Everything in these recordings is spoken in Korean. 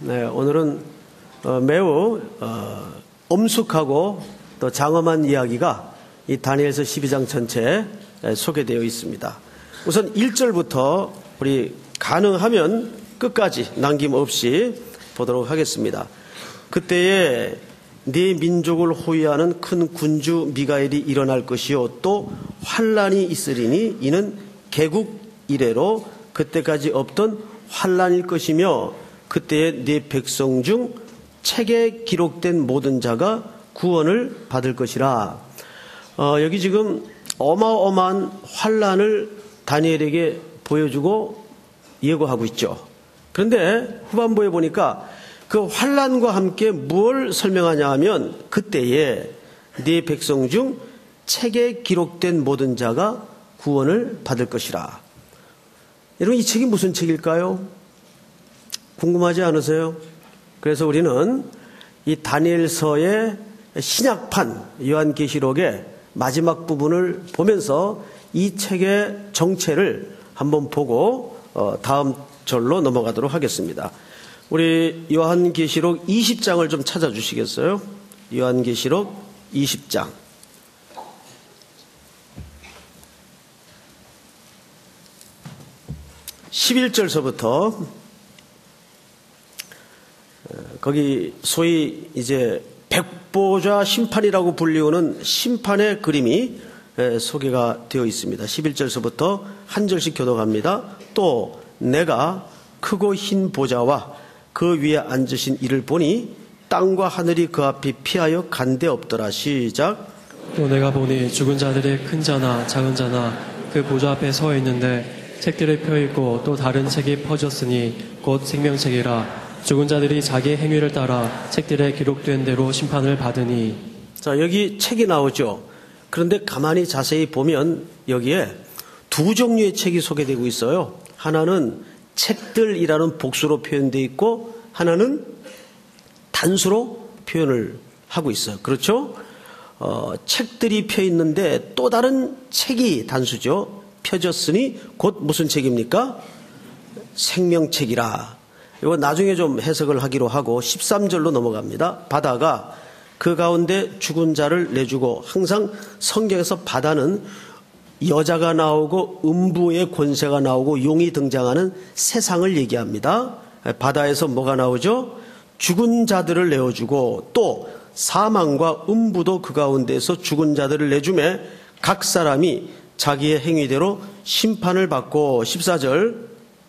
네, 오늘은 매우 엄숙하고 또 장엄한 이야기가 이 다니엘서 12장 전체에 소개되어 있습니다. 우선 1절부터 우리 가능하면 끝까지 남김없이 보도록 하겠습니다. 그때에 네 민족을 호위하는 큰 군주 미가엘이 일어날 것이요 또 환란이 있으리니 이는 개국 이래로 그때까지 없던 환란일 것이며 그때에 네 백성 중 책에 기록된 모든 자가 구원을 받을 것이라. 여기 지금 어마어마한 환란을 다니엘에게 보여주고 예고하고 있죠. 그런데 후반부에 보니까 그 환란과 함께 뭘 설명하냐 하면 그때에 네 백성 중 책에 기록된 모든 자가 구원을 받을 것이라. 여러분, 이 책이 무슨 책일까요? 궁금하지 않으세요? 그래서 우리는 이 다니엘서의 신약판 요한계시록의 마지막 부분을 보면서 이 책의 정체를 한번 보고 다음 절로 넘어가도록 하겠습니다. 우리 요한계시록 20장을 좀 찾아주시겠어요? 요한계시록 20장. 11절서부터 거기 소위 이제 백보좌 심판이라고 불리우는 심판의 그림이 소개가 되어 있습니다. 11절서부터 한 절씩 교독합니다. 또 내가 크고 흰 보좌와 그 위에 앉으신 이를 보니 땅과 하늘이 그 앞이 피하여 간데 없더라. 시작. 또 내가 보니 죽은 자들의 큰 자나 작은 자나 그 보좌 앞에 서 있는데 책들이 펴있고 또 다른 책이 퍼졌으니 곧 생명책이라. 죽은 자들이 자기의 행위를 따라 책들에 기록된 대로 심판을 받으니. 자, 여기 책이 나오죠. 그런데 가만히 자세히 보면 여기에 두 종류의 책이 소개되고 있어요. 하나는 책들이라는 복수로 표현되어 있고 하나는 단수로 표현을 하고 있어요. 그렇죠? 책들이 펴 있는데 또 다른 책이 단수죠. 펴졌으니 곧 무슨 책입니까? 생명책이라. 이거 나중에 좀 해석을 하기로 하고 13절로 넘어갑니다. 바다가 그 가운데 죽은 자를 내주고, 항상 성경에서 바다는 여자가 나오고 음부의 권세가 나오고 용이 등장하는 세상을 얘기합니다. 바다에서 뭐가 나오죠? 죽은 자들을 내어주고 또 사망과 음부도 그 가운데서 죽은 자들을 내주매 각 사람이 자기의 행위대로 심판을 받고. 14절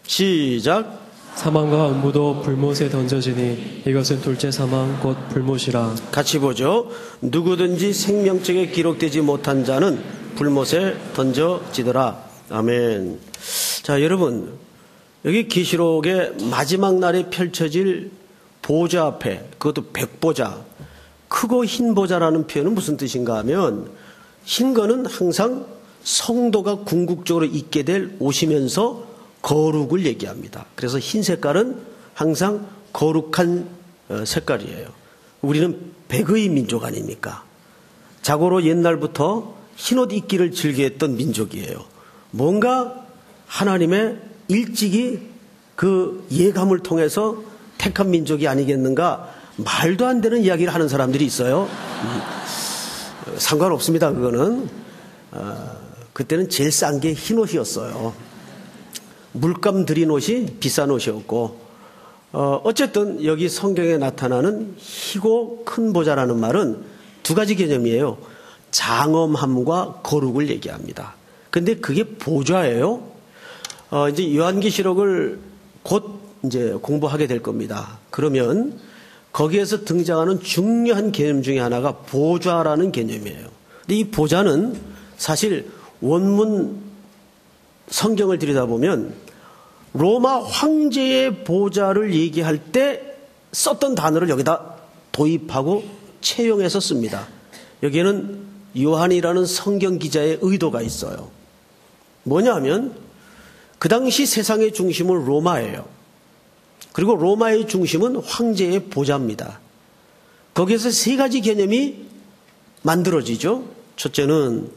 시작. 사망과 음부도 불못에 던져지니 이것은 둘째 사망 곧 불못이라. 같이 보죠. 누구든지 생명책에 기록되지 못한 자는 불못에 던져지더라. 아멘. 자, 여러분, 여기 계시록의 마지막 날에 펼쳐질 보좌 앞에, 그것도 백보좌, 크고 흰 보좌라는 표현은 무슨 뜻인가 하면, 흰 거는 항상 성도가 궁극적으로 있게 될 오시면서 거룩을 얘기합니다. 그래서 흰 색깔은 항상 거룩한 색깔이에요. 우리는 백의 민족 아닙니까? 자고로 옛날부터 흰옷 입기를 즐겨했던 민족이에요. 뭔가 하나님의 일찍이 그 예감을 통해서 택한 민족이 아니겠는가, 말도 안 되는 이야기를 하는 사람들이 있어요. 상관없습니다. 그거는 그때는 제일 싼 게 흰옷이었어요. 물감 들인 옷이 비싼 옷이었고, 어쨌든 여기 성경에 나타나는 희고 큰 보좌라는 말은 두 가지 개념이에요. 장엄함과 거룩을 얘기합니다. 근데 그게 보좌예요. 이제 요한계시록을 곧 이제 공부하게 될 겁니다. 그러면 거기에서 등장하는 중요한 개념 중에 하나가 보좌라는 개념이에요. 근데 이 보좌는 사실 원문 성경을 들여다보면 로마 황제의 보좌를 얘기할 때 썼던 단어를 여기다 도입하고 채용해서 씁니다. 여기에는 요한이라는 성경 기자의 의도가 있어요. 뭐냐 하면 그 당시 세상의 중심은 로마예요. 그리고 로마의 중심은 황제의 보좌입니다. 거기에서 세 가지 개념이 만들어지죠. 첫째는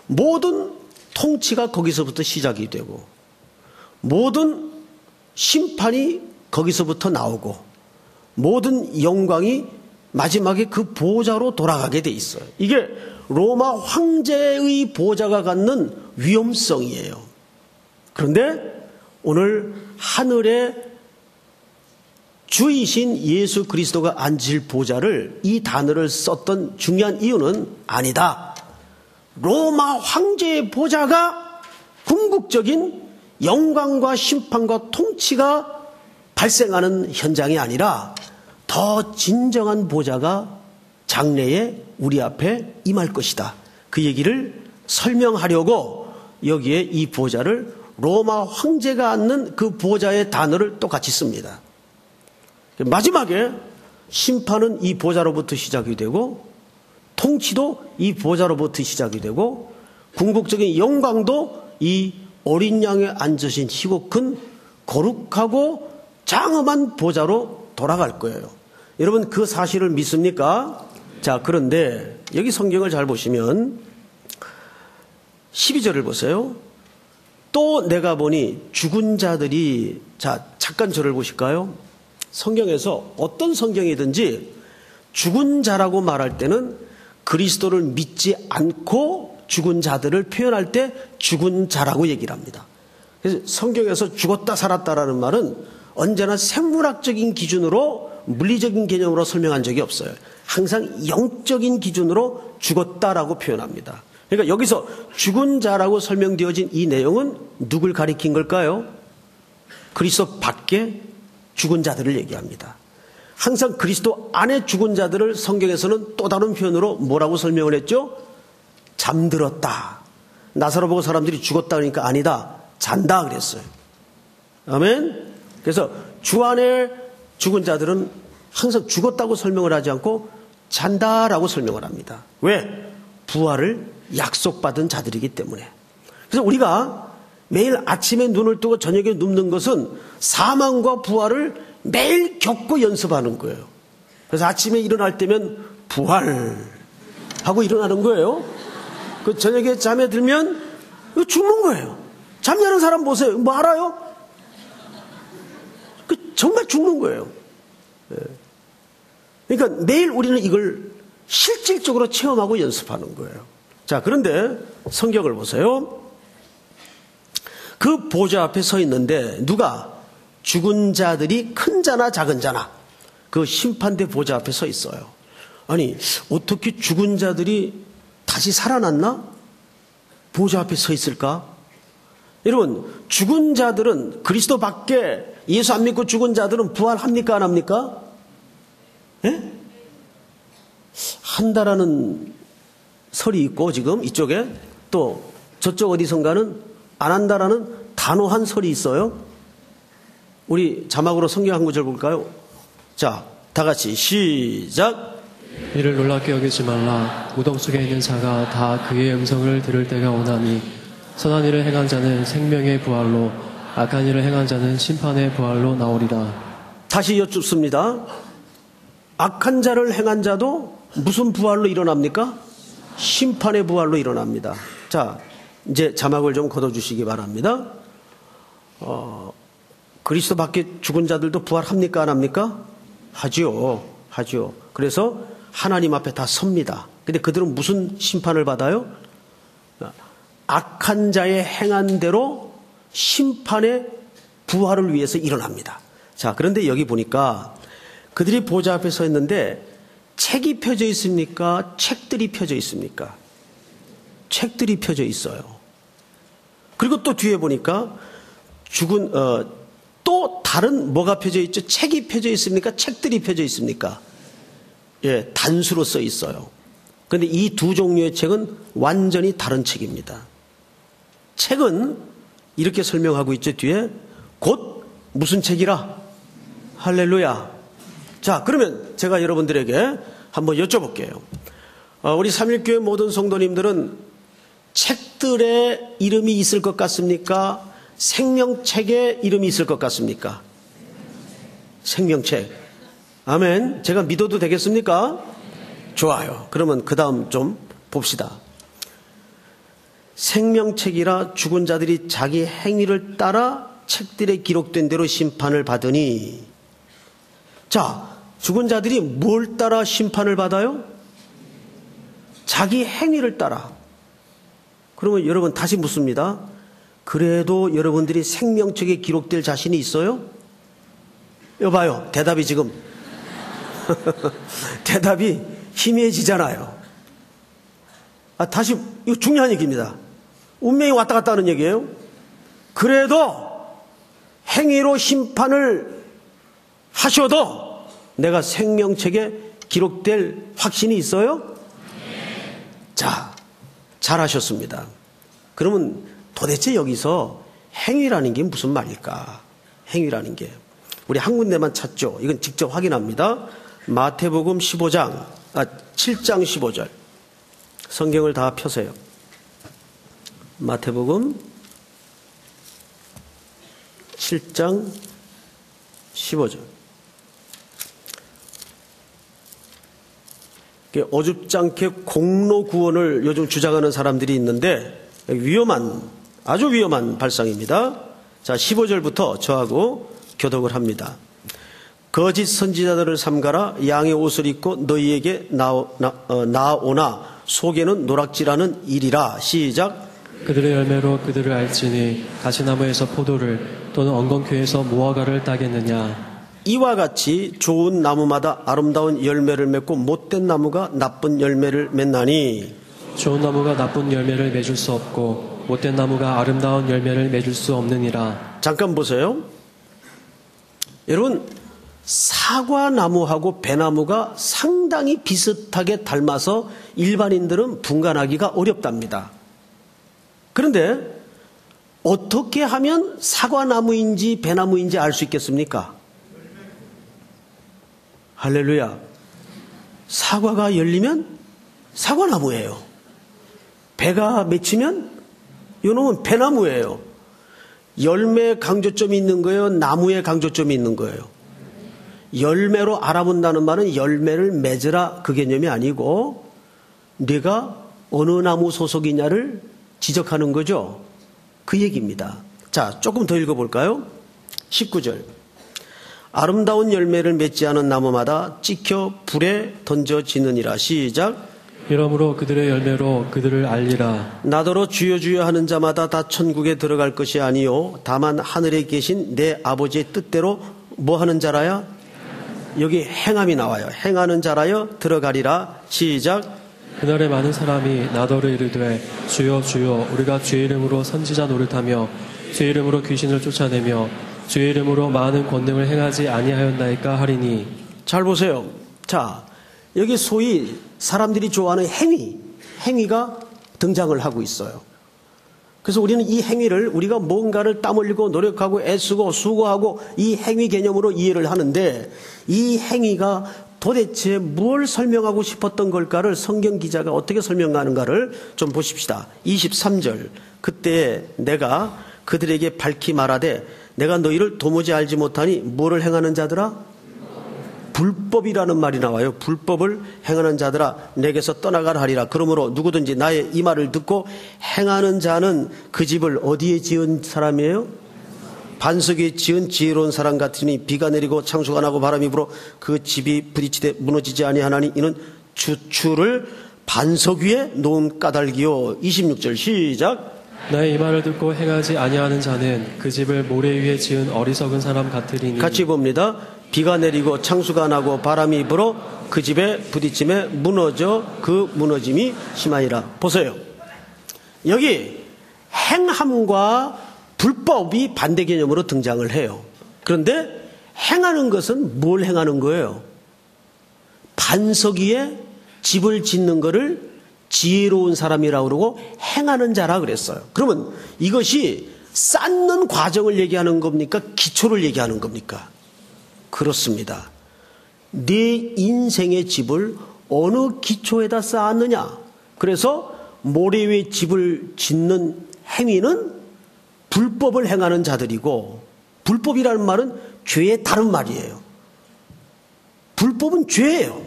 모든 통치가 거기서부터 시작이 되고, 모든 심판이 거기서부터 나오고, 모든 영광이 마지막에 그 보좌로 돌아가게 돼 있어요. 이게 로마 황제의 보좌가 갖는 위험성이에요. 그런데 오늘 하늘에 주이신 예수 그리스도가 앉을 보좌를 이 단어를 썼던 중요한 이유는 아니다. 로마 황제의 보좌가 궁극적인 영광과 심판과 통치가 발생하는 현장이 아니라 더 진정한 보좌가 장래에 우리 앞에 임할 것이다. 그 얘기를 설명하려고 여기에 이 보좌를 로마 황제가 앉는 그 보좌의 단어를 똑같이 씁니다. 마지막에 심판은 이 보좌로부터 시작이 되고 통치도 이 보좌로부터 시작이 되고 궁극적인 영광도 이 어린 양에 앉으신 희고 큰 거룩하고 장엄한 보좌로 돌아갈 거예요. 여러분 그 사실을 믿습니까? 자, 그런데 여기 성경을 잘 보시면 12절을 보세요. 또 내가 보니 죽은 자들이, 자, 잠깐 저를 보실까요? 성경에서 어떤 성경이든지 죽은 자라고 말할 때는 그리스도를 믿지 않고 죽은 자들을 표현할 때 죽은 자라고 얘기를 합니다. 그래서 성경에서 죽었다 살았다라는 말은 언제나 생물학적인 기준으로 물리적인 개념으로 설명한 적이 없어요. 항상 영적인 기준으로 죽었다라고 표현합니다. 그러니까 여기서 죽은 자라고 설명되어진 이 내용은 누굴 가리킨 걸까요? 그리스도 밖에 죽은 자들을 얘기합니다. 항상 그리스도 안에 죽은 자들을 성경에서는 또 다른 표현으로 뭐라고 설명을 했죠? 잠들었다. 나사로 보고 사람들이 죽었다 그러니까 아니다. 잔다 그랬어요. 아멘. 그래서 주 안에 죽은 자들은 항상 죽었다고 설명을 하지 않고 잔다라고 설명을 합니다. 왜? 부활을 약속받은 자들이기 때문에. 그래서 우리가 매일 아침에 눈을 뜨고 저녁에 눕는 것은 사망과 부활을 매일 겪고 연습하는 거예요. 그래서 아침에 일어날 때면 부활하고 일어나는 거예요. 그 저녁에 잠에 들면 죽는 거예요. 잠자는 사람 보세요. 뭐 알아요? 정말 죽는 거예요. 그러니까 매일 우리는 이걸 실질적으로 체험하고 연습하는 거예요. 자, 그런데 성경을 보세요. 그 보좌 앞에 서 있는데 누가? 죽은 자들이 큰 자나 작은 자나 그 심판대 보좌 앞에 서 있어요. 아니, 어떻게 죽은 자들이 다시 살아났나? 보좌 앞에 서 있을까? 여러분, 죽은 자들은 그리스도 밖에 예수 안 믿고 죽은 자들은 부활합니까? 안 합니까? 예? 한다라는 설이 있고 지금 이쪽에 또 저쪽 어디선가는 안 한다라는 단호한 설이 있어요. 우리 자막으로 성경 한 구절 볼까요? 자, 다 같이 시작. 이를 놀랍게 여기지 말라. 무덤 속에 있는 자가 다 그의 음성을 들을 때가 오나니 선한 일을 행한 자는 생명의 부활로 악한 일을 행한 자는 심판의 부활로 나오리라. 다시 여쭙습니다. 악한 자를 행한 자도 무슨 부활로 일어납니까? 심판의 부활로 일어납니다. 자, 이제 자막을 좀 걷어주시기 바랍니다. 그리스도 밖에 죽은 자들도 부활합니까? 안 합니까? 하지요. 그래서 하나님 앞에 다 섭니다. 근데 그들은 무슨 심판을 받아요? 악한 자의 행한 대로 심판의 부활을 위해서 일어납니다. 자, 그런데 여기 보니까 그들이 보좌 앞에 서 있는데 책이 펴져 있습니까? 책들이 펴져 있습니까? 책들이 펴져 있어요. 그리고 또 뒤에 보니까 또 다른 뭐가 펴져 있죠? 책이 펴져 있습니까? 책들이 펴져 있습니까? 예, 단수로 써 있어요. 그런데 이 두 종류의 책은 완전히 다른 책입니다. 책은 이렇게 설명하고 있죠. 뒤에 곧 무슨 책이라? 할렐루야. 자, 그러면 제가 여러분들에게 한번 여쭤볼게요. 우리 삼일교회 모든 성도님들은 책들의 이름이 있을 것 같습니까? 생명책에 이름이 있을 것 같습니까? 생명책. 아멘. 제가 믿어도 되겠습니까? 좋아요. 그러면 그 다음 좀 봅시다. 생명책이라 죽은 자들이 자기 행위를 따라 책들에 기록된 대로 심판을 받으니. 자, 죽은 자들이 뭘 따라 심판을 받아요? 자기 행위를 따라. 그러면 여러분 다시 묻습니다. 그래도 여러분들이 생명책에 기록될 자신이 있어요? 여봐요. 대답이 지금 대답이 희미해지잖아요. 다시 이거 중요한 얘기입니다. 운명이 왔다 갔다 하는 얘기예요. 그래도 행위로 심판을 하셔도 내가 생명책에 기록될 확신이 있어요? 자, 잘하셨습니다. 그러면 도대체 여기서 행위라는 게 무슨 말일까? 행위라는 게. 우리 한 군데만 찾죠. 이건 직접 확인합니다. 마태복음 7장 15절. 성경을 다 펴세요. 마태복음 7장 15절. 어줍지 않게 공로 구원을 요즘 주장하는 사람들이 있는데 아주 위험한 발상입니다. 자, 15절부터 저하고 교독을 합니다. 거짓 선지자들을 삼가라. 양의 옷을 입고 너희에게 나오나 속에는 노락질하는 일이라. 시작. 그들의 열매로 그들을 알지니 가시나무에서 포도를 또는 엉겅퀴에서 무화과를 따겠느냐. 이와 같이 좋은 나무마다 아름다운 열매를 맺고 못된 나무가 나쁜 열매를 맺나니. 좋은 나무가 나쁜 열매를 맺을 수 없고 못된 나무가 아름다운 열매를 맺을 수 없느니라. 잠깐 보세요. 여러분, 사과나무하고 배나무가 상당히 비슷하게 닮아서 일반인들은 분간하기가 어렵답니다. 그런데 어떻게 하면 사과나무인지 배나무인지 알 수 있겠습니까? 할렐루야. 사과가 열리면 사과나무예요. 배가 맺히면 이놈은 배나무예요. 열매 강조점이 있는 거예요? 나무에 강조점이 있는 거예요? 열매로 알아본다는 말은 열매를 맺으라 그 개념이 아니고 네가 어느 나무 소속이냐를 지적하는 거죠. 그 얘기입니다. 자, 조금 더 읽어볼까요? 19절. 아름다운 열매를 맺지 않은 나무마다 찍혀 불에 던져지느니라. 시작. 이러므로 그들의 열매로 그들을 알리라. 나더러 주여 주여 하는 자마다 다 천국에 들어갈 것이 아니요 다만 하늘에 계신 내 아버지의 뜻대로 뭐 하는 자라야? 여기 행함이 나와요. 행하는 자라여 들어가리라. 시작. 그날에 많은 사람이 나더러 이르되 주여 주여 우리가 주의 이름으로 선지자 노릇하며 주의 이름으로 귀신을 쫓아내며 주의 이름으로 많은 권능을 행하지 아니하였나이까 하리니. 잘 보세요. 자, 여기 소위 사람들이 좋아하는 행위가 등장을 하고 있어요. 그래서 우리는 이 행위를 우리가 뭔가를 땀 흘리고 노력하고 애쓰고 수고하고 이 행위 개념으로 이해를 하는데 이 행위가 도대체 뭘 설명하고 싶었던 걸까를 성경 기자가 어떻게 설명하는가를 좀 보십시다. 23절. 그때 내가 그들에게 밝히 말하되 내가 너희를 도무지 알지 못하니 뭐를 행하는 자들아? 불법이라는 말이 나와요. 불법을 행하는 자들아 내게서 떠나가라 하리라. 그러므로 누구든지 나의 이 말을 듣고 행하는 자는 그 집을 어디에 지은 사람이에요? 반석 위에 지은 지혜로운 사람 같으니 비가 내리고 창수가 나고 바람이 불어 그 집이 부딪히되 무너지지 아니하나니 이는 주추를 반석 위에 놓은 까닭이요. 26절 시작. 나의 이 말을 듣고 행하지 아니하는 자는 그 집을 모래 위에 지은 어리석은 사람 같으리니. 같이 봅니다. 비가 내리고 창수가 나고 바람이 불어 그 집에 부딪힘에 무너져 그 무너짐이 심하니라. 보세요. 여기 행함과 불법이 반대 개념으로 등장을 해요. 그런데 행하는 것은 뭘 행하는 거예요? 반석 위에 집을 짓는 거를 지혜로운 사람이라고 그러고 행하는 자라 그랬어요. 그러면 이것이 쌓는 과정을 얘기하는 겁니까? 기초를 얘기하는 겁니까? 그렇습니다. 내 인생의 집을 어느 기초에다 쌓았느냐. 그래서 모래 위에 집을 짓는 행위는 불법을 행하는 자들이고, 불법이라는 말은 죄의 다른 말이에요. 불법은 죄예요.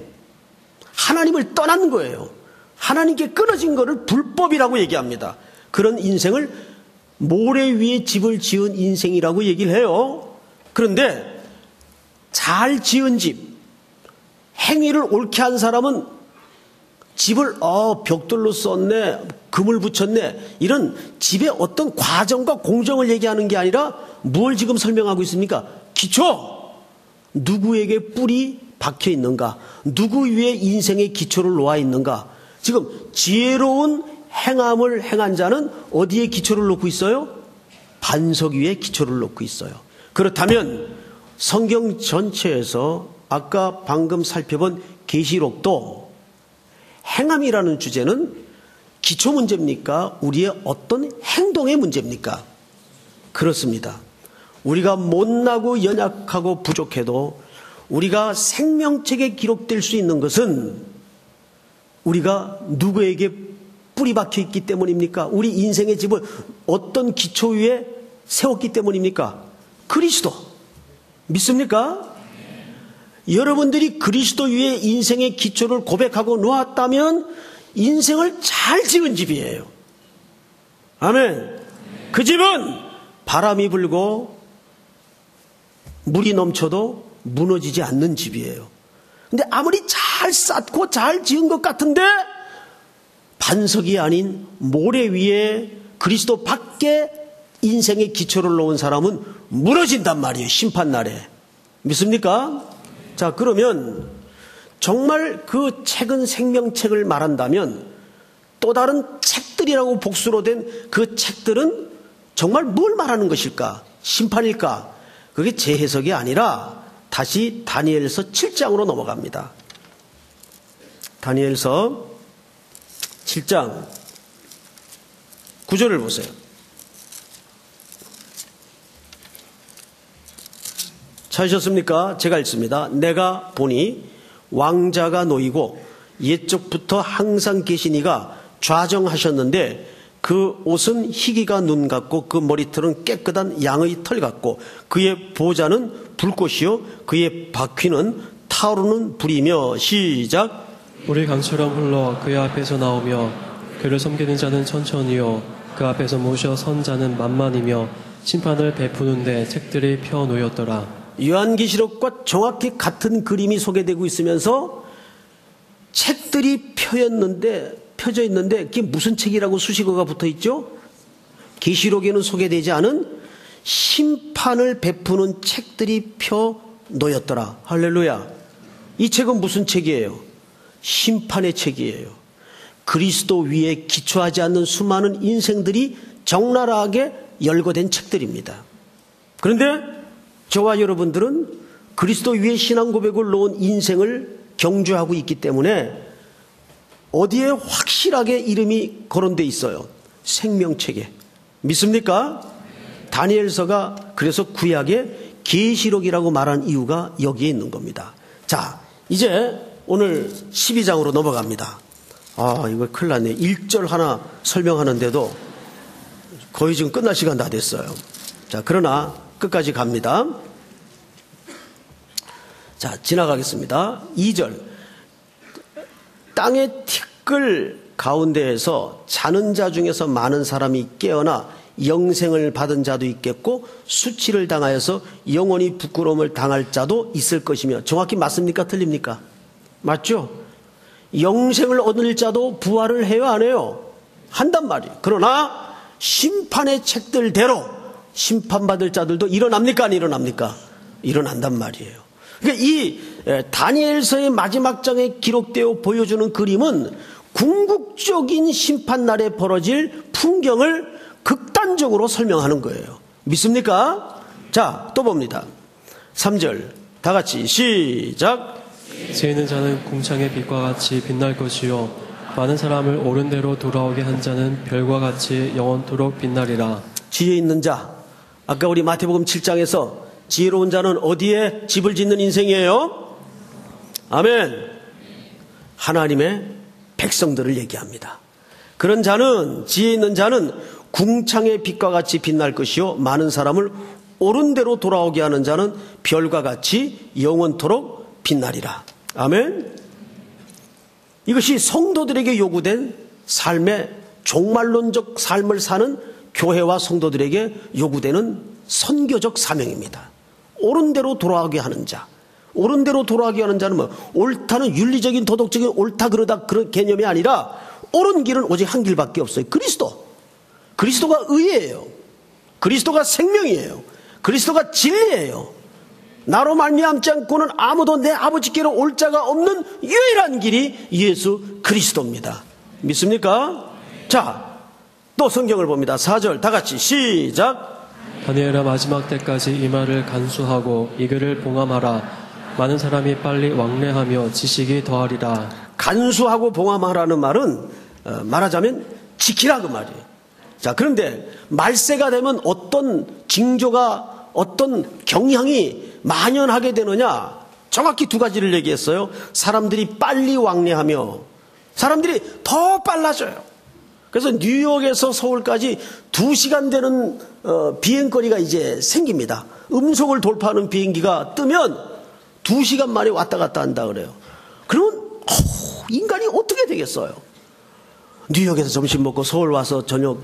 하나님을 떠난 거예요. 하나님께 끊어진 거를 불법이라고 얘기합니다. 그런 인생을 모래 위에 집을 지은 인생이라고 얘기를 해요. 그런데 잘 지은 집, 행위를 옳게 한 사람은 집을 벽돌로 썼네, 금을 붙였네, 이런 집의 어떤 과정과 공정을 얘기하는 게 아니라 뭘 지금 설명하고 있습니까? 기초! 누구에게 뿔이 박혀 있는가? 누구 위에 인생의 기초를 놓아 있는가? 지금 지혜로운 행함을 행한 자는 어디에 기초를 놓고 있어요? 반석 위에 기초를 놓고 있어요. 그렇다면 성경 전체에서 아까 방금 살펴본 계시록도 행함이라는 주제는 기초 문제입니까? 우리의 어떤 행동의 문제입니까? 그렇습니다. 우리가 못나고 연약하고 부족해도 우리가 생명책에 기록될 수 있는 것은 우리가 누구에게 뿌리 박혀 있기 때문입니까? 우리 인생의 집을 어떤 기초 위에 세웠기 때문입니까? 그리스도. 믿습니까? 여러분들이 그리스도 위에 인생의 기초를 고백하고 놓았다면 인생을 잘 지은 집이에요. 아멘. 그 집은 바람이 불고 물이 넘쳐도 무너지지 않는 집이에요. 근데 아무리 잘 쌓고 잘 지은 것 같은데 반석이 아닌 모래 위에 그리스도 밖에 인생의 기초를 놓은 사람은 무너진단 말이에요. 심판날에. 믿습니까? 자, 그러면 정말 그 책은 생명책을 말한다면 또 다른 책들이라고 복수로 된 그 책들은 정말 뭘 말하는 것일까? 심판일까? 그게 제 해석이 아니라 다시 다니엘서 7장으로 넘어갑니다. 다니엘서 7장 9절을 보세요. 찾으셨습니까? 제가 읽습니다. 내가 보니 왕자가 놓이고 옛적부터 항상 계신 이가 좌정하셨는데 그 옷은 희기가 눈 같고 그 머리털은 깨끗한 양의 털 같고 그의 보좌는 불꽃이요 그의 바퀴는 타오르는 불이며 시작. 우리 강처럼 흘러 그의 앞에서 나오며 그를 섬기는 자는 천천히요 그 앞에서 모셔 선 자는 만만이며 심판을 베푸는데 책들이 펴 놓였더라. 요한계시록과 정확히 같은 그림이 소개되고 있으면서 책들이 펴져 있는데 그게 무슨 책이라고 수식어가 붙어 있죠? 계시록에는 소개되지 않은 심판을 베푸는 책들이 펴 놓였더라. 할렐루야. 이 책은 무슨 책이에요? 심판의 책이에요. 그리스도 위에 기초하지 않는 수많은 인생들이 적나라하게 열거된 책들입니다. 그런데 저와 여러분들은 그리스도 위에 신앙 고백을 놓은 인생을 경주하고 있기 때문에 어디에 확실하게 이름이 거론되어 있어요? 생명책에. 믿습니까? 다니엘서가 그래서 구약의 계시록이라고 말한 이유가 여기에 있는 겁니다. 자, 이제 오늘 12장으로 넘어갑니다. 이거 큰일 났네. 1절 하나 설명하는데도 거의 지금 끝날 시간 다 됐어요. 자, 그러나 끝까지 갑니다. 자, 지나가겠습니다. 2절. 땅의 티끌 가운데에서 자는 자 중에서 많은 사람이 깨어나 영생을 받은 자도 있겠고 수치를 당하여서 영원히 부끄러움을 당할 자도 있을 것이며. 정확히 맞습니까? 틀립니까? 맞죠? 영생을 얻을 자도 부활을 해요? 안 해요? 한단 말이에요. 그러나 심판의 책들대로 심판받을 자들도 일어납니까? 안 일어납니까? 일어난단 말이에요. 그러니까 이 다니엘서의 마지막 장에 기록되어 보여주는 그림은 궁극적인 심판날에 벌어질 풍경을 극단적으로 설명하는 거예요. 믿습니까? 자, 또 봅니다. 3절 다 같이 시작. 지혜 있는 자는 궁창의 빛과 같이 빛날 것이요 많은 사람을 옳은 대로 돌아오게 한 자는 별과 같이 영원토록 빛나리라. 지혜 있는 자, 아까 우리 마태복음 7장에서 지혜로운 자는 어디에 집을 짓는 인생이에요? 아멘. 하나님의 백성들을 얘기합니다. 그런 자는, 지혜 있는 자는 궁창의 빛과 같이 빛날 것이요 많은 사람을 옳은 대로 돌아오게 하는 자는 별과 같이 영원토록 빛나리라. 아멘. 이것이 성도들에게 요구된 삶의 종말론적 삶을 사는 교회와 성도들에게 요구되는 선교적 사명입니다. 옳은 대로 돌아오게 하는 자, 옳은 대로 돌아가게 하는 자는 뭐 옳다는 윤리적인 도덕적인 옳다 그러다 그런 개념이 아니라 옳은 길은 오직 한 길밖에 없어요. 그리스도가 의예요. 그리스도가 생명이에요. 그리스도가 진리예요. 나로 말미암지 않고는 아무도 내 아버지께로 올 자가 없는 유일한 길이 예수 그리스도입니다. 믿습니까? 자, 또 성경을 봅니다. 4절 다 같이 시작. 다니엘아 마지막 때까지 이 말을 간수하고 이 글을 봉함하라. 많은 사람이 빨리 왕래하며 지식이 더하리라. 간수하고 봉함하라는 말은 말하자면 지키라 그 말이에요. 자, 그런데 말세가 되면 어떤 징조가 어떤 경향이 만연하게 되느냐? 정확히 두 가지를 얘기했어요. 사람들이 빨리 왕래하며 사람들이 더 빨라져요. 그래서 뉴욕에서 서울까지 2시간 되는 비행거리가 이제 생깁니다. 음속을 돌파하는 비행기가 뜨면 2시간 만에 왔다 갔다 한다 그래요. 그러면 인간이 어떻게 되겠어요? 뉴욕에서 점심 먹고 서울 와서 저녁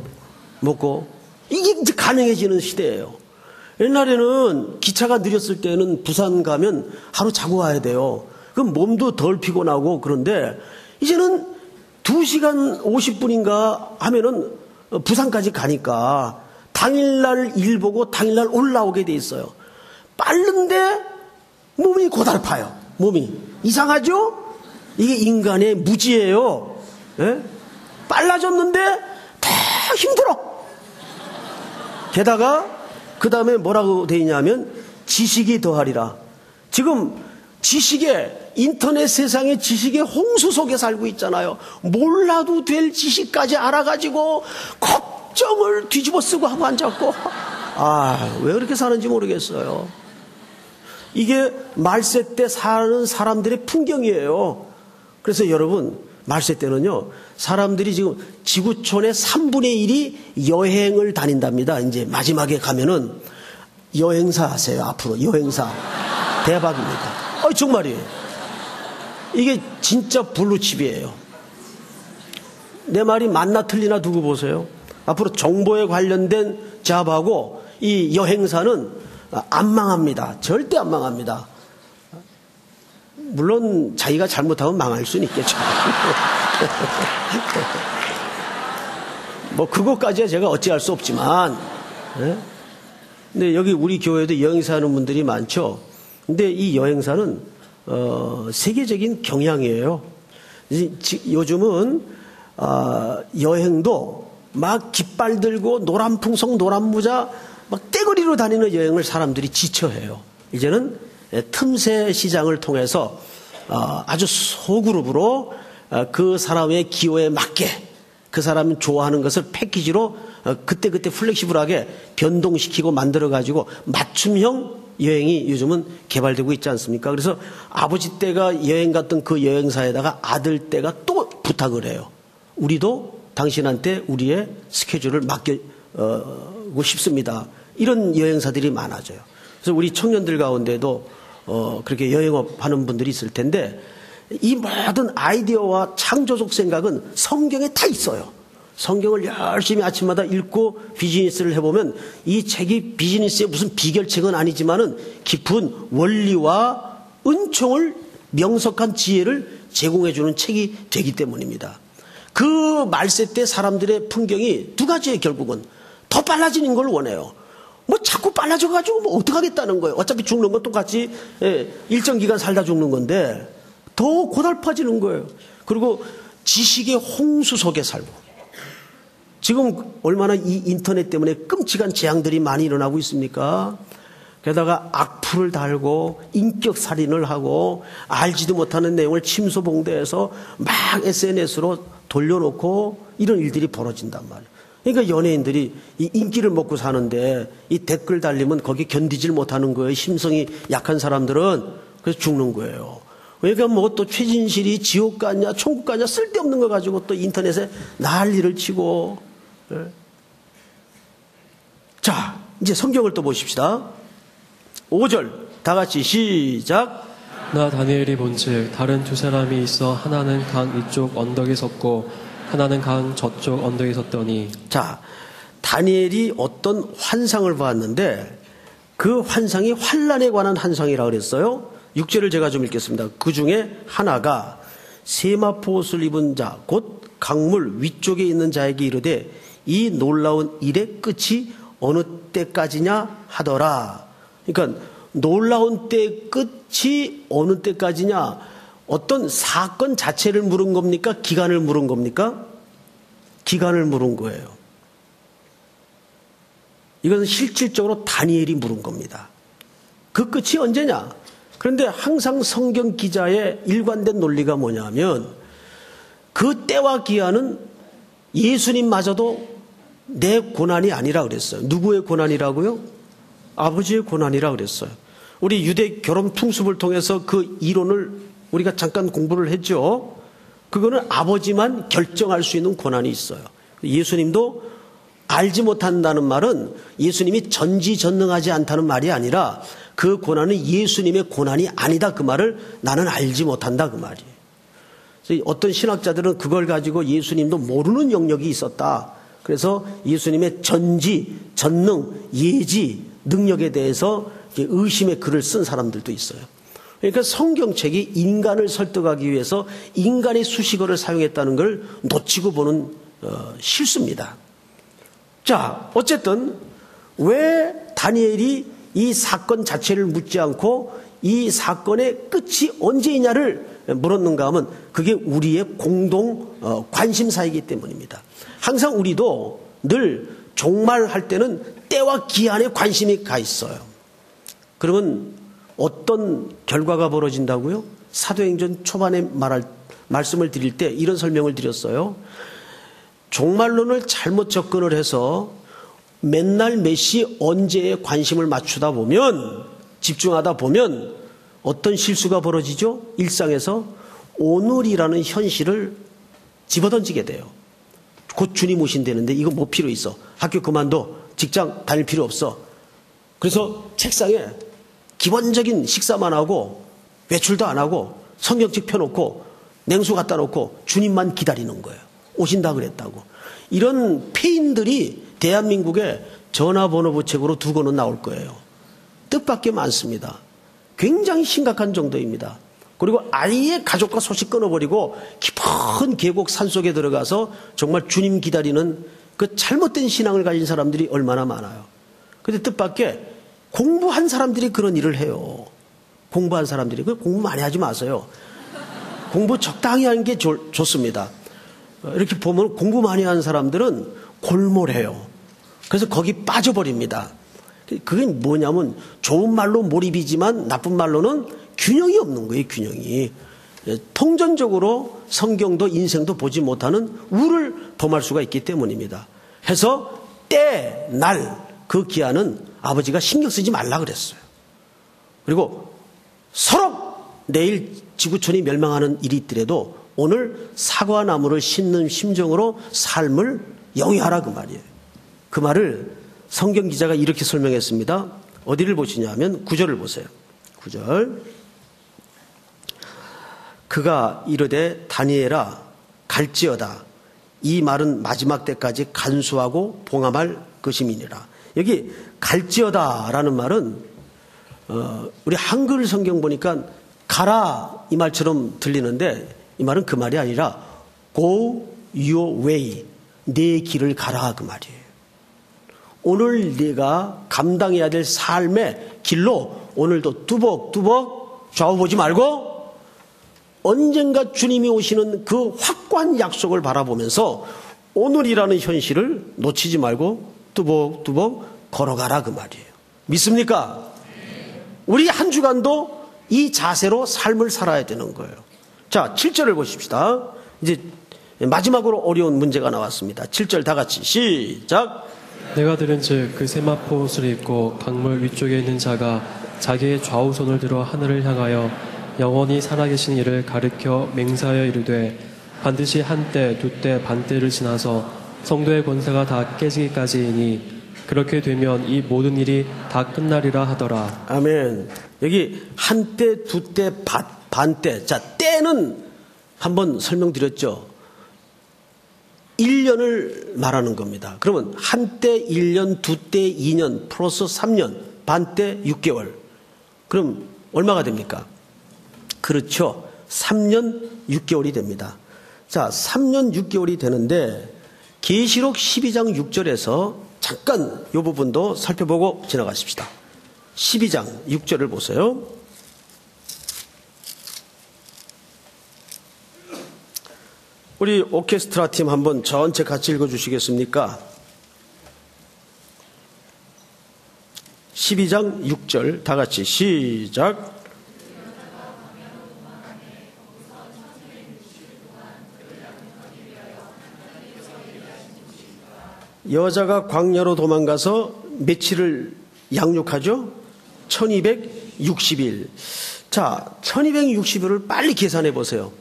먹고 이게 이제 가능해지는 시대예요. 옛날에는 기차가 느렸을 때는 부산 가면 하루 자고 와야 돼요. 그럼 몸도 덜 피곤하고 그런데 이제는 2시간 50분인가 하면은 부산까지 가니까 당일날 일 보고 당일날 올라오게 돼 있어요. 빠른데 몸이 고달파요. 몸이 이상하죠? 이게 인간의 무지예요. 예? 빨라졌는데 더 힘들어. 게다가 그 다음에 뭐라고 돼 있냐면 지식이 더하리라. 지금 지식의 인터넷 세상의 지식의 홍수 속에 살고 있잖아요. 몰라도 될 지식까지 알아가지고 걱정을 뒤집어 쓰고 하고 앉았고 왜 그렇게 사는지 모르겠어요. 이게 말세 때 사는 사람들의 풍경이에요. 그래서 여러분 말세 때는요 사람들이 지금 지구촌의 3분의 1이 여행을 다닌답니다. 이제 마지막에 가면은 여행사 하세요. 앞으로 여행사 대박입니다. 정말이에요. 이게 진짜 블루칩이에요. 내 말이 맞나 틀리나 두고 보세요. 앞으로 정보에 관련된 잡하고 이 여행사는 안 망합니다. 절대 안 망합니다. 물론 자기가 잘못하면 망할 수는 있겠죠. 뭐 그것까지야 제가 어찌할 수 없지만 네? 근데 여기 우리 교회도 여행사 하는 분들이 많죠. 근데 이 여행사는 세계적인 경향이에요. 요즘은 여행도 막 깃발 들고 노란 풍속 노란 모자 막 떼거리로 다니는 여행을 사람들이 지쳐해요. 이제는 틈새 시장을 통해서 아주 소그룹으로 그 사람의 기호에 맞게 그 사람이 좋아하는 것을 패키지로 그때그때 플렉시블하게 변동시키고 만들어가지고 맞춤형 여행이 요즘은 개발되고 있지 않습니까? 그래서 아버지 때가 여행 갔던 그 여행사에다가 아들 때가 또 부탁을 해요. 우리도 당신한테 우리의 스케줄을 맡기고 싶습니다. 이런 여행사들이 많아져요. 그래서 우리 청년들 가운데도 그렇게 여행업 하는 분들이 있을 텐데 이 모든 아이디어와 창조적 생각은 성경에 다 있어요. 성경을 열심히 아침마다 읽고 비즈니스를 해보면 이 책이 비즈니스의 무슨 비결책은 아니지만은 깊은 원리와 은총을 명석한 지혜를 제공해주는 책이 되기 때문입니다. 그 말세 때 사람들의 풍경이 두 가지예요. 결국은 더 빨라지는 걸 원해요. 뭐 자꾸 빨라져가지고 뭐 어떡하겠다는 거예요. 어차피 죽는 건 똑같이 일정 기간 살다 죽는 건데 더 고달파지는 거예요. 그리고 지식의 홍수 속에 살고 지금 얼마나 이 인터넷 때문에 끔찍한 재앙들이 많이 일어나고 있습니까? 게다가 악플을 달고 인격 살인을 하고 알지도 못하는 내용을 침소봉대해서 막 SNS로 돌려놓고 이런 일들이 벌어진단 말이에요. 그러니까 연예인들이 이 인기를 먹고 사는데 이 댓글 달리면 거기 견디질 못하는 거예요. 심성이 약한 사람들은. 그래서 죽는 거예요. 그러니까 뭐 또 최진실이 지옥 갔냐 천국 갔냐 쓸데없는 거 가지고 또 인터넷에 난리를 치고. 자, 이제 성경을 또 보십시다. 5절 다 같이 시작. 나 다니엘이 본즉 다른 두 사람이 있어 하나는 강 이쪽 언덕에 섰고 하나는 강 저쪽 언덕에 섰더니. 자, 다니엘이 어떤 환상을 봤는데 그 환상이 환란에 관한 환상이라고 그랬어요. 6절을 제가 좀 읽겠습니다. 그 중에 하나가 세마포 옷을 입은 자 곧 강물 위쪽에 있는 자에게 이르되 이 놀라운 일의 끝이 어느 때까지냐 하더라. 그러니까 놀라운 때의 끝이 어느 때까지냐, 어떤 사건 자체를 물은 겁니까? 기간을 물은 겁니까? 기간을 물은 거예요. 이것은 실질적으로 다니엘이 물은 겁니다. 그 끝이 언제냐? 그런데 항상 성경 기자의 일관된 논리가 뭐냐면 그 때와 기한은 예수님마저도 내 고난이 아니라 그랬어요. 누구의 고난이라고요? 아버지의 고난이라 그랬어요. 우리 유대 결혼 풍습을 통해서 그 이론을 우리가 잠깐 공부를 했죠. 그거는 아버지만 결정할 수 있는 고난이 있어요. 예수님도 알지 못한다는 말은 예수님이 전지전능하지 않다는 말이 아니라 그 고난은 예수님의 고난이 아니다, 그 말을 나는 알지 못한다, 그 말이에요. 어떤 신학자들은 그걸 가지고 예수님도 모르는 영역이 있었다. 그래서 예수님의 전지, 전능, 예지, 능력에 대해서 의심의 글을 쓴 사람들도 있어요. 그러니까 성경책이 인간을 설득하기 위해서 인간의 수식어를 사용했다는 걸 놓치고 보는 실수입니다. 자, 어쨌든 왜 다니엘이 이 사건 자체를 묻지 않고 이 사건의 끝이 언제이냐를 물었는가 하면 그게 우리의 공동 관심사이기 때문입니다. 항상 우리도 늘 종말할 때는 때와 기한에 관심이 가 있어요. 그러면 어떤 결과가 벌어진다고요? 사도행전 초반에 말씀을 드릴 때 이런 설명을 드렸어요. 종말론을 잘못 접근을 해서 맨날 몇시 언제에 관심을 맞추다 보면, 집중하다 보면 어떤 실수가 벌어지죠? 일상에서 오늘이라는 현실을 집어던지게 돼요. 곧 주님 오신다는데 이거 뭐 필요 있어? 학교 그만둬. 직장 다닐 필요 없어. 그래서 책상에 기본적인 식사만 하고 외출도 안 하고 성경책 펴놓고 냉수 갖다 놓고 주님만 기다리는 거예요. 오신다 그랬다고. 이런 폐인들이 대한민국에 전화번호부책으로 두고는 나올 거예요. 뜻밖의 많습니다. 굉장히 심각한 정도입니다. 그리고 아예 가족과 소식 끊어버리고 깊은 계곡 산속에 들어가서 정말 주님 기다리는 그 잘못된 신앙을 가진 사람들이 얼마나 많아요. 그런데 뜻밖의 공부한 사람들이 그런 일을 해요. 공부한 사람들이. 공부 많이 하지 마세요. 공부 적당히 하는 게 좋습니다. 이렇게 보면 공부 많이 하는 사람들은 골몰해요. 그래서 거기 빠져버립니다. 그게 뭐냐면 좋은 말로 몰입이지만 나쁜 말로는 균형이 없는 거예요. 균형이. 통전적으로 성경도 인생도 보지 못하는 우를 범할 수가 있기 때문입니다. 해서 때, 날, 그 기한은 아버지가 신경 쓰지 말라 그랬어요. 그리고 서로 내일 지구촌이 멸망하는 일이 있더라도 오늘 사과나무를 심는 심정으로 삶을 영위하라 그 말이에요. 그 말을 성경 기자가 이렇게 설명했습니다. 어디를 보시냐면 9절을 보세요. 9절. 그가 이르되 다니엘아 갈지어다. 이 말은 마지막 때까지 간수하고 봉함할 것임이니라. 여기 갈지어다라는 말은 우리 한글 성경 보니까 가라 이 말처럼 들리는데 이 말은 그 말이 아니라 go your way, 내 길을 가라 그 말이에요. 오늘 네가 감당해야 될 삶의 길로 오늘도 뚜벅뚜벅 좌우 보지 말고 언젠가 주님이 오시는 그 확고한 약속을 바라보면서 오늘이라는 현실을 놓치지 말고 뚜벅뚜벅 걸어가라 그 말이에요. 믿습니까? 우리 한 주간도 이 자세로 삶을 살아야 되는 거예요. 자, 7절을 보십시다. 이제 마지막으로 어려운 문제가 나왔습니다. 7절 다 같이 시작. 내가 들은즉 그 세마포 옷을 입고 강물 위쪽에 있는 자가 자기의 좌우손을 들어 하늘을 향하여 영원히 살아계신 이를 가르켜 맹세하여 이르되 반드시 한때 두때 반때를 지나서 성도의 권세가 다 깨지기까지이니 그렇게 되면 이 모든 일이 다 끝나리라 하더라. 아멘. 여기 한때 두때 반때. 자, 때는 한번 설명드렸죠. 1년을 말하는 겁니다. 그러면 한때 1년, 두때 2년, 플러스 3년, 반때 6개월. 그럼 얼마가 됩니까? 그렇죠. 3년 6개월이 됩니다. 자, 3년 6개월이 되는데 계시록 12장 6절에서 잠깐 이 부분도 살펴보고 지나가십시다. 12장 6절을 보세요. 우리 오케스트라 팀 한번 전체 같이 읽어주시겠습니까? 12장 6절 다 같이 시작. 여자가 광야로 도망가서 며칠을 양육하죠? 1260일. 자, 1260일을 빨리 계산해 보세요.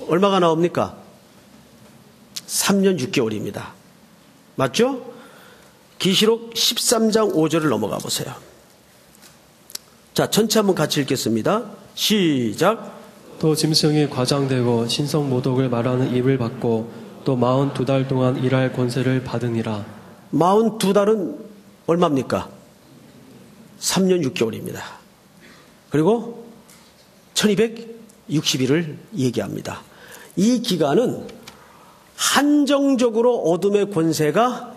얼마가 나옵니까? 3년 6개월입니다. 맞죠? 계시록 13장 5절을 넘어가 보세요. 자, 전체 한번 같이 읽겠습니다. 시작. 또 짐승이 과장되고 신성 모독을 말하는 입을 받고 또 42달 동안 일할 권세를 받으니라. 42달은 얼마입니까? 3년 6개월입니다. 그리고 1260일을 얘기합니다. 이 기간은 한정적으로 어둠의 권세가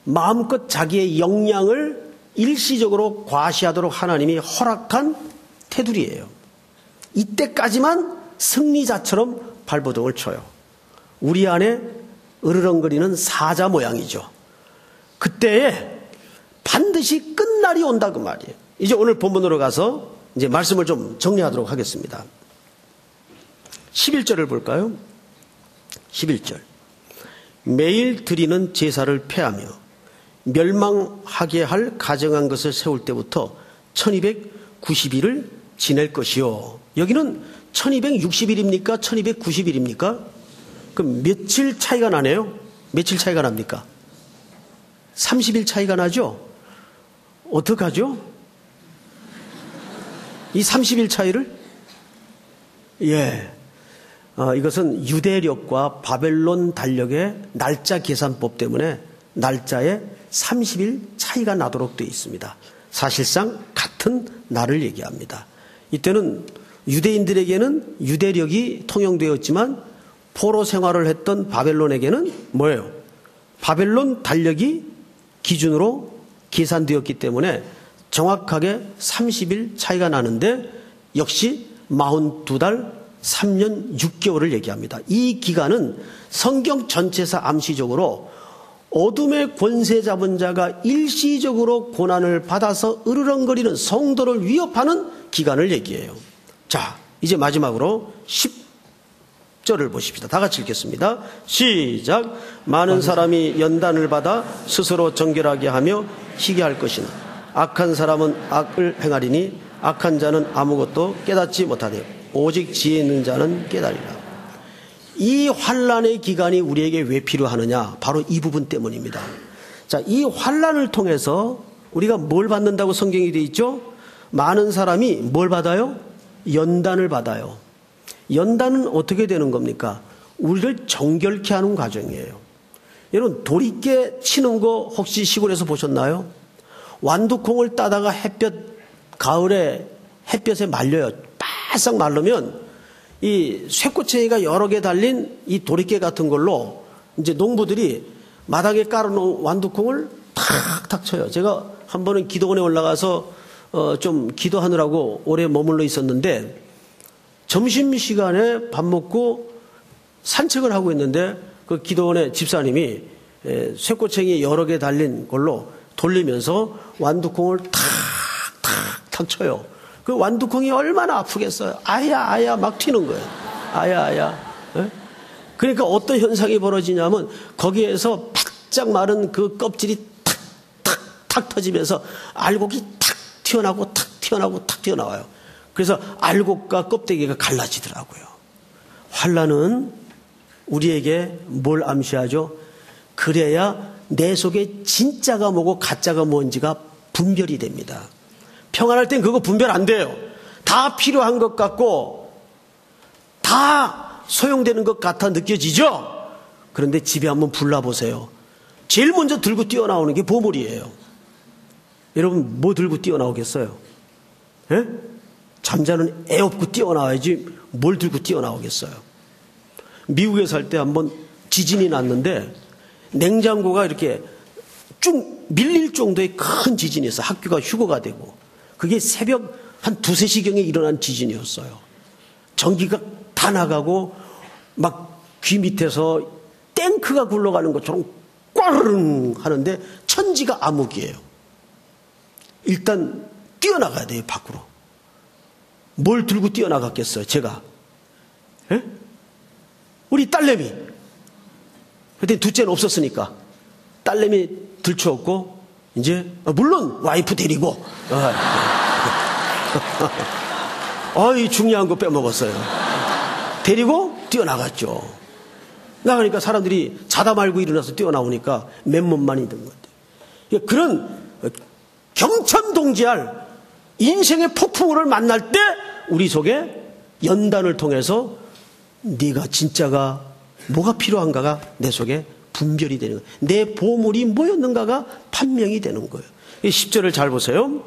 마음껏 자기의 역량을 일시적으로 과시하도록 하나님이 허락한 테두리예요. 이때까지만 승리자처럼 발버둥을 쳐요. 우리 안에 으르렁거리는 사자 모양이죠. 그때에 반드시 끝날이 온다 그 말이에요. 이제 오늘 본문으로 가서 이제 말씀을 좀 정리하도록 하겠습니다. 11절을 볼까요? 11절. 매일 드리는 제사를 폐하며 멸망하게 할 가정한 것을 세울 때부터 1290일을 지낼 것이요. 여기는 1260일입니까? 1290일입니까? 그럼 며칠 차이가 나네요? 며칠 차이가 납니까? 30일 차이가 나죠? 어떡하죠? 이 30일 차이를? 이것은 유대력과 바벨론 달력의 날짜 계산법 때문에 날짜에 30일 차이가 나도록 되어 있습니다. 사실상 같은 날을 얘기합니다. 이때는 유대인들에게는 유대력이 통용되었지만 포로 생활을 했던 바벨론에게는 뭐예요? 바벨론 달력이 기준으로 계산되었기 때문에 정확하게 30일 차이가 나는데 역시 42달 3년 6개월을 얘기합니다. 이 기간은 성경 전체에서 암시적으로 어둠의 권세 잡은 자가 일시적으로 고난을 받아서 으르렁거리는 성도를 위협하는 기간을 얘기해요. 자, 이제 마지막으로 10절을 보십시다. 다 같이 읽겠습니다. 시작. 많은 사람이 연단을 받아 스스로 정결하게 하며 희게 할 것이나 악한 사람은 악을 행하리니 악한 자는 아무것도 깨닫지 못하되 오직 지혜 있는 자는 깨달으리라. 이 환난의 기간이 우리에게 왜 필요하느냐? 바로 이 부분 때문입니다. 자, 이 환난을 통해서 우리가 뭘 받는다고 성경이 되어 있죠? 많은 사람이 뭘 받아요? 연단을 받아요. 연단은 어떻게 되는 겁니까? 우리를 정결케 하는 과정이에요. 여러분, 도리깨 치는 거 혹시 시골에서 보셨나요? 완두콩을 따다가 가을에 햇볕에 말려요. 바싹 마르면 이 쇠꼬챙이가 여러 개 달린 이 도리깨 같은 걸로 이제 농부들이 마당에 깔아놓은 완두콩을 탁탁 쳐요. 제가 한 번은 기도원에 올라가서 좀 기도하느라고 오래 머물러 있었는데 점심시간에 밥 먹고 산책을 하고 있는데 그 기도원의 집사님이 쇠꼬챙이 여러 개 달린 걸로 돌리면서 완두콩을 탁탁탁 쳐요. 그 완두콩이 얼마나 아프겠어요. 아야 막 튀는 거예요. 아야. 네? 그러니까 어떤 현상이 벌어지냐면 거기에서 바짝 마른 그 껍질이 탁 터지면서 알곡이 탁 튀어나와요. 그래서 알곡과 껍데기가 갈라지더라고요. 환난은 우리에게 뭘 암시하죠? 그래야 내 속에 진짜가 뭐고 가짜가 뭔지가 분별이 됩니다. 평안할 땐 그거 분별 안 돼요. 다 필요한 것 같고 다 소용되는 것 같아 느껴지죠? 그런데 집에 한번 불나보세요. 제일 먼저 들고 뛰어나오는 게 보물이에요. 여러분 뭐 들고 뛰어나오겠어요? 예? 잠자는 애 없고 뛰어나와야지 뭘 들고 뛰어나오겠어요. 미국에 살 때 한번 지진이 났는데 냉장고가 이렇게 쭉 밀릴 정도의 큰 지진이 있어요. 학교가 휴거가 되고. 그게 새벽 한 2, 3시경에 일어난 지진이었어요. 전기가 다 나가고 막 귀 밑에서 탱크가 굴러가는 것처럼 꽈르릉 하는데 천지가 암흑이에요. 일단 뛰어나가야 돼요, 밖으로. 뭘 들고 뛰어나갔겠어요, 제가? 에? 우리 딸내미. 그때 둘째는 없었으니까. 딸내미 들쳐왔고, 이제, 물론 와이프 데리고, 이 중요한 거 빼먹었어요. 데리고 뛰어나갔죠. 나가니까 사람들이 자다 말고 일어나서 뛰어나오니까 맨몸만이 든 것 같아요. 그런 경천동지할 인생의 폭풍우를 만날 때 우리 속에 연단을 통해서 네가 진짜가 뭐가 필요한가가 내 속에 분별이 되는 거예요. 내 보물이 뭐였는가가 판명이 되는 거예요. 10절을 잘 보세요.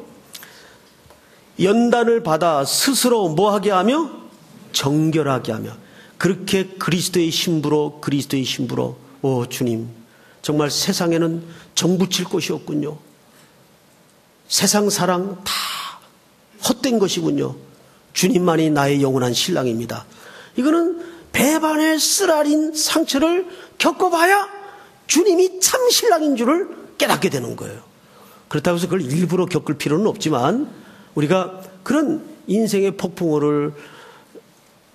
연단을 받아 스스로 뭐하게 하며 정결하게 하며 그렇게 그리스도의 신부로 오 주님 정말 세상에는 정붙일 곳이 없군요. 세상 사랑 다 헛된 것이군요. 주님만이 나의 영원한 신랑입니다. 이거는 배반의 쓰라린 상처를 겪어봐야 주님이 참 신랑인 줄을 깨닫게 되는 거예요. 그렇다고 해서 그걸 일부러 겪을 필요는 없지만 우리가 그런 인생의 폭풍우를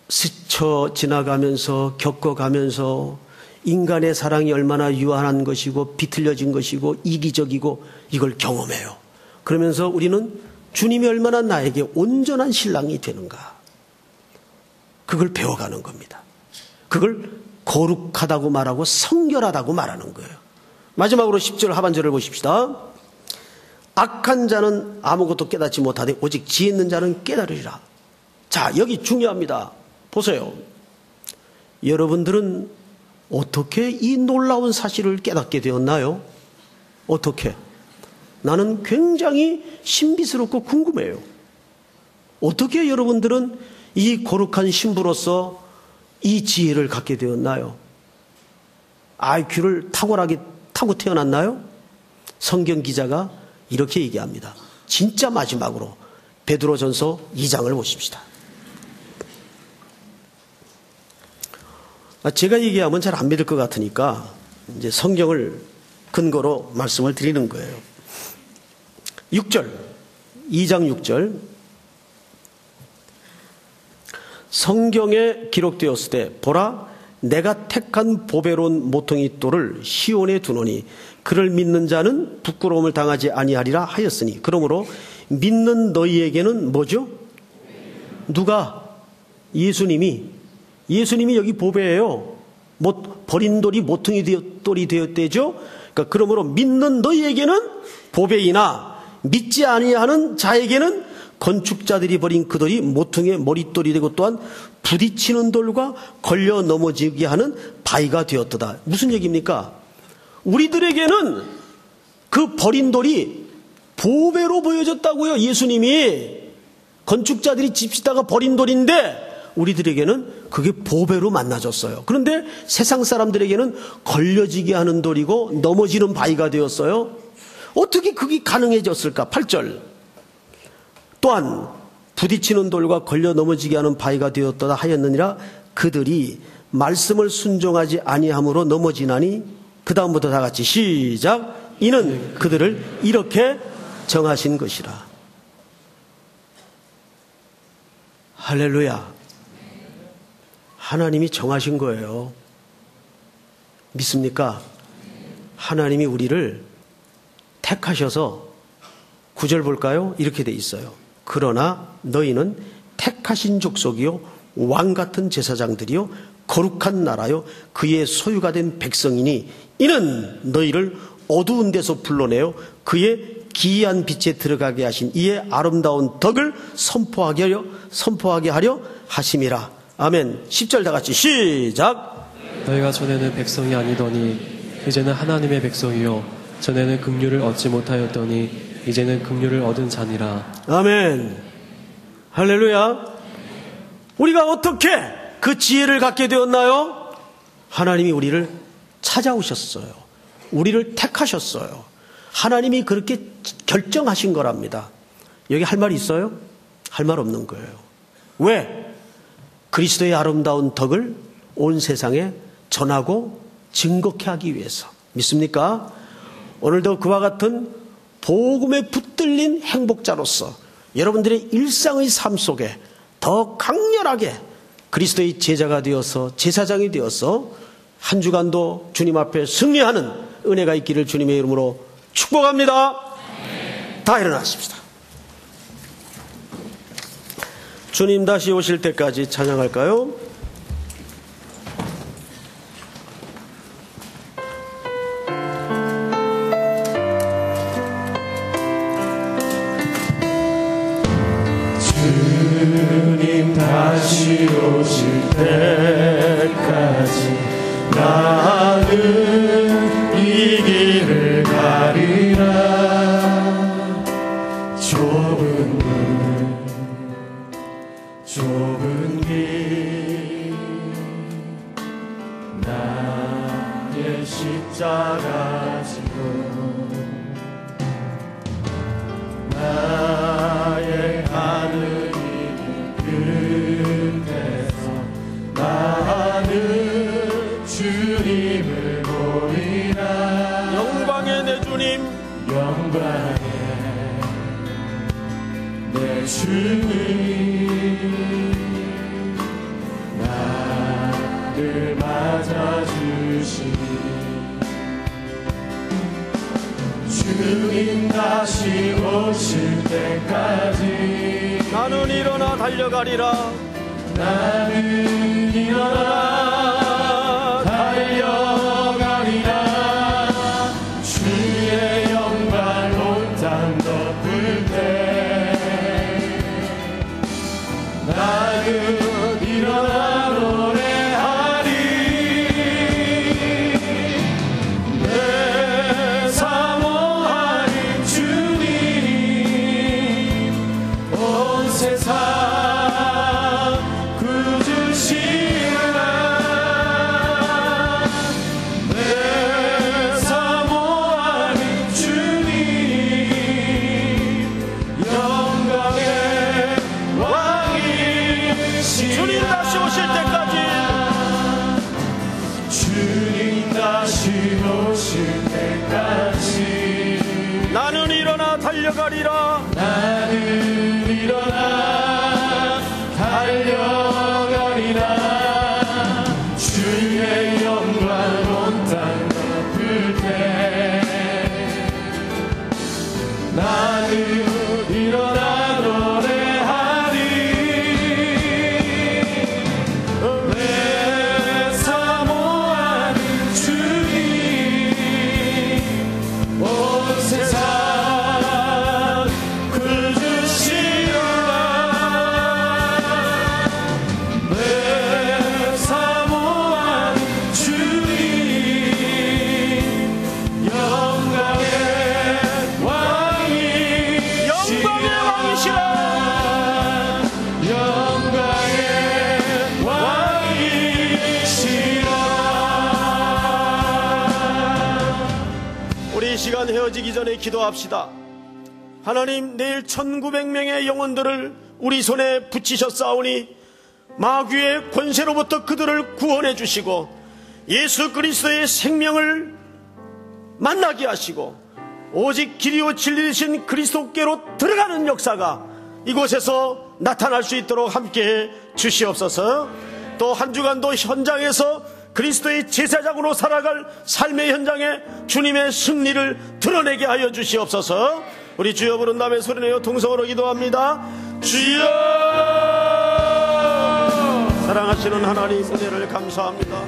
스쳐 지나가면서 겪어가면서 인간의 사랑이 얼마나 유한한 것이고 비틀려진 것이고 이기적이고 이걸 경험해요. 그러면서 우리는 주님이 얼마나 나에게 온전한 신랑이 되는가 그걸 배워가는 겁니다. 그걸 거룩하다고 말하고 성결하다고 말하는 거예요. 마지막으로 10절 하반절을 보십시다. 악한 자는 아무것도 깨닫지 못하되 오직 지혜 있는 자는 깨달으리라. 자, 여기 중요합니다. 보세요. 여러분들은 어떻게 이 놀라운 사실을 깨닫게 되었나요? 어떻게? 나는 굉장히 신비스럽고 궁금해요. 어떻게 여러분들은 이 거룩한 신부로서 이 지혜를 갖게 되었나요? IQ를 탁월하게 타고 태어났나요? 성경 기자가 이렇게 얘기합니다. 진짜 마지막으로 베드로전서 2장을 보십시다. 제가 얘기하면 잘 안 믿을 것 같으니까 이제 성경을 근거로 말씀을 드리는 거예요. 6절, 2장 6절. 성경에 기록되었을 때 보라 내가 택한 보배로운 모퉁이 돌을 시온에 두노니 그를 믿는 자는 부끄러움을 당하지 아니하리라 하였으니 그러므로 믿는 너희에게는 뭐죠? 누가? 예수님이 여기 보배예요. 버린 돌이 모퉁이 돌이 되었대죠. 그러니까 그러므로 믿는 너희에게는 보배이나 믿지 아니하는 자에게는 건축자들이 버린 그 돌이 모퉁이의 머릿돌이 되고 또한 부딪히는 돌과 걸려 넘어지게 하는 바위가 되었도다. 무슨 얘기입니까? 우리들에게는 그 버린 돌이 보배로 보여졌다고요. 예수님이 건축자들이 집 짓다가 버린 돌인데 우리들에게는 그게 보배로 만나졌어요. 그런데 세상 사람들에게는 걸려지게 하는 돌이고 넘어지는 바위가 되었어요. 어떻게 그게 가능해졌을까? 8절. 또한 부딪히는 돌과 걸려 넘어지게 하는 바위가 되었도다 하였느니라. 그들이 말씀을 순종하지 아니함으로 넘어지나니. 그 다음부터 다 같이 시작. 이는 그들을 이렇게 정하신 것이라. 할렐루야. 하나님이 정하신 거예요. 믿습니까? 하나님이 우리를 택하셔서 9절 볼까요? 이렇게 돼 있어요. 그러나 너희는 택하신 족속이요 왕같은 제사장들이요 거룩한 나라요 그의 소유가 된 백성이니 이는 너희를 어두운 데서 불러내어 그의 기이한 빛에 들어가게 하신 이의 아름다운 덕을 선포하게 하려 하심이라. 아멘. 10절 다 같이 시작. 너희가 전에는 백성이 아니더니 이제는 하나님의 백성이요 전에는 긍휼을 얻지 못하였더니 이제는 긍휼을 얻은 자니라. 아멘. 할렐루야. 우리가 어떻게 그 지혜를 갖게 되었나요? 하나님이 우리를 찾아오셨어요. 우리를 택하셨어요. 하나님이 그렇게 결정하신 거랍니다. 여기 할 말 있어요? 할 말 없는 거예요. 왜? 그리스도의 아름다운 덕을 온 세상에 전하고 증거케 하기 위해서. 믿습니까? 오늘도 그와 같은 복음에 붙들린 행복자로서 여러분들의 일상의 삶 속에 더 강렬하게 그리스도의 제자가 되어서 제사장이 되어서 한 주간도 주님 앞에 승리하는 은혜가 있기를 주님의 이름으로 축복합니다. 다 일어나십시다. 주님 다시 오실 때까지 찬양할까요? 주님 다시 오실 때까지 나는 이 길을 가리라. 좁은 길 나의 십자가 지고 나의 가는 길 끝에서 나는 주님을 보리라. 영광의 내 주님, 영광의 내 주님 나를 맞아주시니 주님 다시 오실 때까지 나는 일어나 달려가리라. 나는 일어나 달려가리라. 주의 영광 온 땅 덮을 때 나는 일어나 노래하리. 내 사모하는 주님 온 세상 구주시라. 내 사모하는 주님 영광의 왕이시라. 주님 다시 오실 때까지 주님 다시 오실 때까지 나는 일어나 달려가리라. 나는 일어나 달려가리라. 주의 영광 온 땅 덮을 때 나는 일어나 노래하리. 내 사모하는 주님 온 세상 구주시라. 내 사모하는 주님 영광의 왕이시라. 영광의 왕이시라. 우리 이 시간 헤어지기 전에 기도합시다. 하나님, 내일 1900명의 영혼들을 우리 손에 붙이셨사오니 마귀의 권세로부터 그들을 구원해 주시고 예수 그리스도의 생명을 만나게 하시고 오직 길이요 진리이신 그리스도께로 들어가는 역사가 이곳에서 나타날 수 있도록 함께해 주시옵소서. 또 한 주간도 현장에서 그리스도의 제사장으로 살아갈 삶의 현장에 주님의 승리를 드러내게 하여 주시옵소서. 우리 주여 부른 다음에 소리내어 동성으로 기도합니다. 주여! 사랑하시는 하나님, 은혜를 감사합니다.